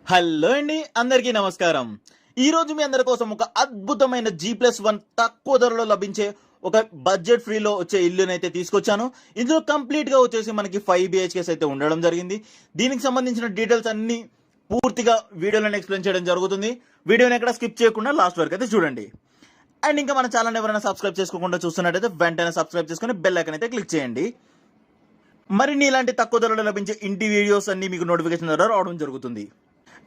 Hello అండి, అందరికీ నమస్కారం. ఈ రోజు మీ అందరి కోసం ఒక అద్భుతమైన G+1 తక్కువ ధరలో లభించే ఒక బడ్జెట్ ఫ్రీలో వచ్చే ఇల్లునైతే తీసుకొచ్చాను. ఇందులో కంప్లీట్ గా వచ్చేసి మనకి 5 BHKs అయితే ఉండడం జరిగింది. దీనికి సంబంధించిన డీటెయిల్స్ అన్ని పూర్తిగా వీడియోలో ఎక్స్ప్లెయిన్ చేయడం జరుగుతుంది. వీడియోని ఎక్కడ స్కిప్ చేయకుండా లాస్ట్ వరకు అయితే చూడండి. అండ్ ఇంకా మన ఛానల్ ఎవరైనా సబ్స్క్రైబ్ చేసుకోకుండా చూస్తున్నట్టయితే వెంటనే సబ్స్క్రైబ్ చేసుకుని బెల్ ఐకాన్ అయితే క్లిక్ చేయండి. మరిన్ని ఇలాంటి తక్కువ ధరలో లభించే ఇంటి వీడియోస్ అన్ని మీకు నోటిఫికేషన్ ద్వారా రావడం జరుగుతుంది.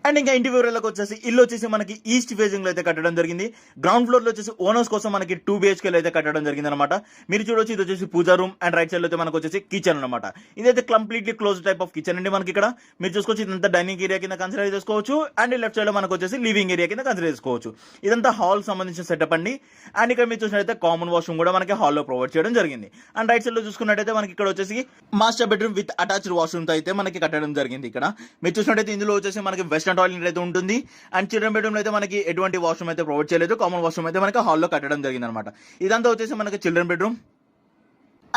అండ్ ఇంకా ఇంటి వివరాలకు వచ్చేసి ఇల్లు వచ్చేసి మనకి ఈస్ట్ ఫేజింగ్ లో అయితే కట్టడం జరిగింది. గ్రౌండ్ ఫ్లోర్ లో వచ్చేసి ఓనర్స్ కోసం మనకి 2 BHK అయితే కట్టడం జరిగింది అనమాట. మీరు చూడొచ్చు, ఇది వచ్చేసి పూజా రూమ్ అండ్ రైట్ సైడ్ లో అయితే మనకు వచ్చేసి కిచెన్ అనమాట. ఇదైతే completely close type of kitchen అండి. మనకి ఇక్కడ మీరు చూసుకోవచ్చు, ఇదంతా డైనింగ్ ఏరియా కింద కన్సిడర్ చేసుకోవచ్చు. అండ్ లెఫ్ట్ సైడ్ లో మనకు వచ్చేసి లివింగ్ ఏరియా కింద కన్సిడర్ చేసుకోవచ్చు. ఇదంతా హాల్ సంబంధించిన సెటప్ అండి. అండ్ ఇక్కడ మీరు చూసినట్టయితే కామన్ వాష్రూమ్ కూడా మనకి హాల్లో ప్రొవైడ్ చేయడం జరిగింది. అండ్ రైట్ సైడ్ లో చూసుకున్నట్టయితే మనకి ఇక్కడ వచ్చేసి master bedroom with attached washroom తో అయితే మనకి కట్టడం జరిగింది. ఇక్కడ మీరు చూసినట్టయితే ఇందులో వచ్చేసి మనకి వెస్టర్న్ టాయిలెట్ అయితే ఉంటుంది. అండ్ చిల్డ్రన్ బెడ్రూమ్ లో అయితే మనకి ఎటువంటి వాష్రూమ్ అయితే ప్రొవైడ్ చేయలేదు. కామన్ వాష్రూమ్ అయితే మనకి హాల్లో కట్టడం జరిగింది అనమాట. ఇదంతా వచ్చేసి మనకి చిల్డ్రన్ బెడ్రూమ్.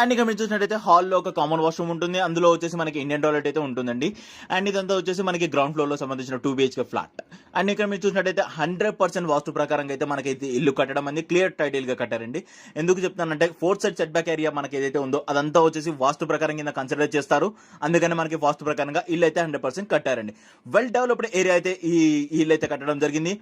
అండ్ ఇక్కడ మీరు చూసినట్టయితే హాల్లో ఒక కామన్ వాష్రూమ్ ఉంటుంది. అందులో వచ్చేసి మనకి ఇండియన్ టాయిలెట్ అయితే ఉంటుందండి. అండ్ ఇదంతా వచ్చేసి మనకి గ్రౌండ్ ఫ్లోర్ లో సంబంధించిన 2 BHK ఫ్లాట్. అండ్ ఇక్కడ మీరు చూసినట్టయితే 100% వాస్తు ప్రకారంగా అయితే మనకైతే ఇల్లు కట్టడం అనేది క్లియర్ టైటిల్ గా కట్టారండి. ఎందుకు చెప్తానంటే 4th side set back area మనకి ఏదైతే ఉందో అదంతా వచ్చేసి వాస్తు ప్రకారం కింద కన్సిడర్ చేస్తారు. అందుకని మనకి వాస్తు ప్రకారంగా ఇల్లు అయితే 100% కట్టారండి. వెల్ డెవలప్డ్ ఏరియా అయితే ఈ ఇల్లు అయితే కట్టడం జరిగింది.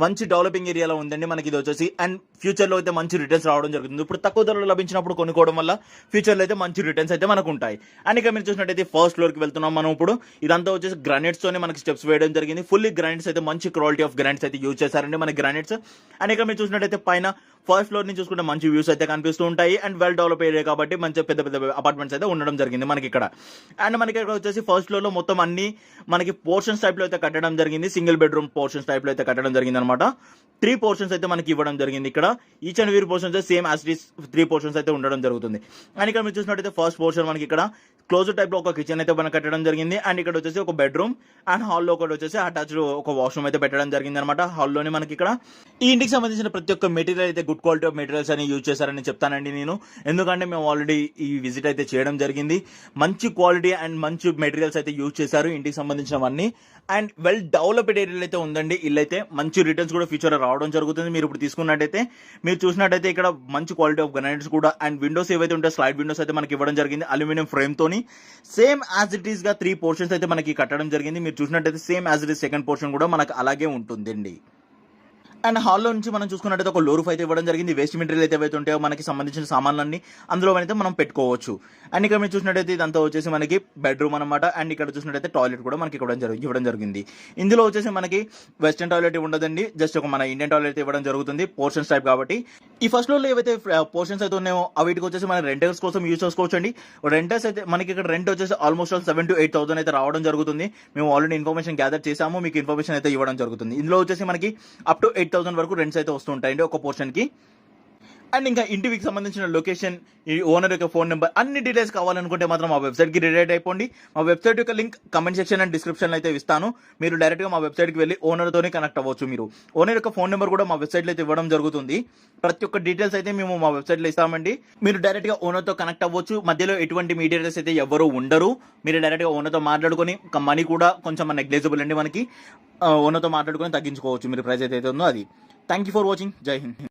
మంచి డెవలపింగ్ ఏరియాలో ఉందండి మనకి ఇది వచ్చేసి. అండ్ ఫ్యూచర్ లో అయితే మంచి రిటర్న్స్ రావడం జరుగుతుంది. ఇప్పుడు తక్కువ ధరలో లభించినప్పుడు కొనుక్కోవడం వల్ల ఫ్యూచర్ లో అయితే మంచి రిటర్న్స్ అయితే మనకు ఉంటాయి. అండ్ ఇక్కడ మీరు చూసినట్టయితే ఫస్ట్ ఫ్లోర్ కి వెళ్తున్నాం మనం ఇప్పుడు. ఇదంతా వచ్చేసి గ్రానైట్స్ తోనే మనకి స్టెప్స్ వేయడం జరిగింది. ఫుల్లీ గ్రానైట్స్ అయితే మంచి క్వాలిటీ ఆఫ్ గ్రానైట్స్ అయితే యూజ్ చేశారండి మన గ్రానైట్స్. అండ్ ఇక్కడ మీరు చూసినట్టయితే పైన ఫస్ట్ ఫ్లోర్ నుంచి చూసుకుంటే మంచి వ్యూస్ అయితే కనిపిస్తూ ఉంటాయి. అండ్ వెల్ డెవలప్ ఏరియా కాబట్టి మంచి పెద్ద పెద్ద అపార్ట్మెంట్స్ అయితే ఉండడం జరిగింది మనకి ఇక్కడ. అండ్ మనకి ఇక్కడ వచ్చేసి ఫస్ట్ ఫ్లోర్ లో మొత్తం అన్ని మనకి పోర్షన్స్ టైప్ లో అయితే కట్టడం జరిగింది. సింగిల్ బెడ్రూమ్ పోర్షన్స్ టైప్ లో అయితే కట్టడం జరిగింది అనమాట. 3 పోర్షన్స్ అయితే మనకి ఇవ్వడం జరిగింది ఇక్కడ. ఈచ్ అండ్ వీరి portions same as it is 3 portions అయితే ఉండడం జరుగుతుంది. అండ్ ఇక్కడ మీరు చూసినట్టయితే ఫస్ట్ పోర్షన్ మనకి ఇక్కడ క్లోజ్ టైప్ లో ఒక కిచెన్ అయితే మనకి కట్టడం జరిగింది. అండ్ ఇక్కడ వచ్చేసి ఒక బెడ్రూమ్ అండ్ హాల్లో ఒకటి వచ్చేసి అటాచ్డ్ ఒక వాష్రూమ్ అయితే పెట్టడం జరిగింది అనమాట. హాల్లోనే మనకి ఇక్కడ ఈ ఇంటికి సంబంధించిన ప్రతి ఒక్క మెటీరియల్ అయితే గుడ్ క్వాలిటీ ఆఫ్ మెటీరియల్స్ అని యూజ్ చేశారని చెప్తానండి నేను. ఎందుకంటే మేము ఆల్రెడీ ఈ విజిట్ అయితే చేయడం జరిగింది. మంచి క్వాలిటీ అండ్ మంచి మెటీరియల్స్ అయితే యూజ్ చేశారు ఇంటికి సంబంధించినవన్నీ. అండ్ వెల్ డెవలప్డ్ ఏరియా అయితే ఉందండి ఇల్లు అయితే. మంచి రిటర్న్స్ కూడా ఫ్యూచర్ రావడం జరుగుతుంది. మీరు ఇప్పుడు తీసుకున్నట్టయితే మీరు చూసినట్టయితే ఇక్కడ మంచి క్వాలిటీ ఆఫ్ గ్రానైట్స్ కూడా అండ్ విండోస్ ఏవైతే ఉంటాయో స్లైడ్ విండోస్ అయితే మనకి ఇవ్వడం జరిగింది అల్యూమినియం ఫ్రేమ్ తోని. సేమ్ యాజ్ ఇట్ ఈస్ గా 3 పోర్షన్స్ అయితే మనకి కట్టడం జరిగింది. మీరు చూసినట్టయితే same as it is second portion కూడా మనకు అలాగే ఉంటుందండి. అండ్ హాల్లో నుంచి మనం చూసుకున్నట్టయితే ఒక లోరూఫ్ అయితే ఇవ్వడం జరిగింది. వేస్ట్ మెటీరియల్ అయితే ఏవైతే ఉంటాయో మనకి సంబంధించిన సామాన్లన్నీ అందులో అయితే మనం పెట్టుకోవచ్చు. అండ్ ఇక్కడ మీరు చూసినట్టయితే ఇదంతా వచ్చేసి మనకి బెడ్రూమ్ అనమాట. అండ్ ఇక్కడ చూసినట్టయితే టాయిలెట్ కూడా మనకి ఇవ్వడం జరిగింది. ఇందులో వచ్చేసి మనకి వెస్టర్న్ టాయిలెట్ ఉండదండి, జస్ట్ ఒక మన ఇండియన్ టాయిలెట్ ఇవ్వడం జరుగుతుంది పోర్షన్స్ టైప్ కాబట్టి. ఈ ఫస్ట్ ఫ్లోర్ లో ఏవైతే పోర్షన్స్ అయితే ఉన్నాయో వీటికి వచ్చేసి మన రెంటర్స్ కోసం యూజ్ చేసుకోవచ్చు అండి. రెంటర్స్ అయితే మనకి ఇక్కడ రెంట్ వచ్చేసి ఆల్మోస్ట్ 7,000 to 8,000 అయితే రావడం జరుగుతుంది. మేము ఆల్రెడీ ఇన్ఫర్మేషన్ గ్యాదర్ చేసాము, మీకు ఇన్ఫర్మేషన్ అయితే ఇవ్వడం జరుగుతుంది. ఇందులో వచ్చేసి మనకి అప్ టు 8,000 వరకు రెంట్స్ అయితే వస్తుంటాయండి ఒక పోర్షన్ కి. అండ్ ఇంకా ఇంటికి సంబంధించిన లొకేషన్, ఈ ఓనర్ యొక్క ఫోన్ నెంబర్, అన్ని డీటెయిల్స్ కావాలనుకుంటే మాత్రం మా వెబ్సైట్ కి రిలేట్ అయిపోండి. మా వెబ్సైట్ యొక్క link comment section and description అయితే ఇస్తాను. మీరు డైరెక్ట్ గా మా వెబ్సైట్ కి వెళ్ళి ఓనర్ తోనే కనెక్ట్ అవ్వచ్చు. మీరు ఓనర్ యొక్క ఫోన్ నెంబర్ కూడా మా వెబ్సైట్ లో అయితే ఇవ్వడం జరుగుతుంది. ప్రతి ఒక్క డీటెయిల్స్ అయితే మేము మా వెబ్సైట్ లో ఇస్తామండి. మీరు డైరెక్ట్ గా ఓనర్ తో కనెక్ట్ అవ్వచ్చు. మధ్యలో ఎటువంటి మీడియేటర్స్ అయితే ఎవరు ఉండరు. మీరు డైరెక్ట్ గా ఓనర్ తో మాట్లాడుకొని మనీ కూడా కొంచెం నెగ్లిజిబుల్ అండి మనకి. ఓనర్ తో మాట్లాడుకొని తగ్గించుకోవచ్చు మీరు ప్రైస్ అయితే ఉందో అది. Thank you for watching. జై హింద్.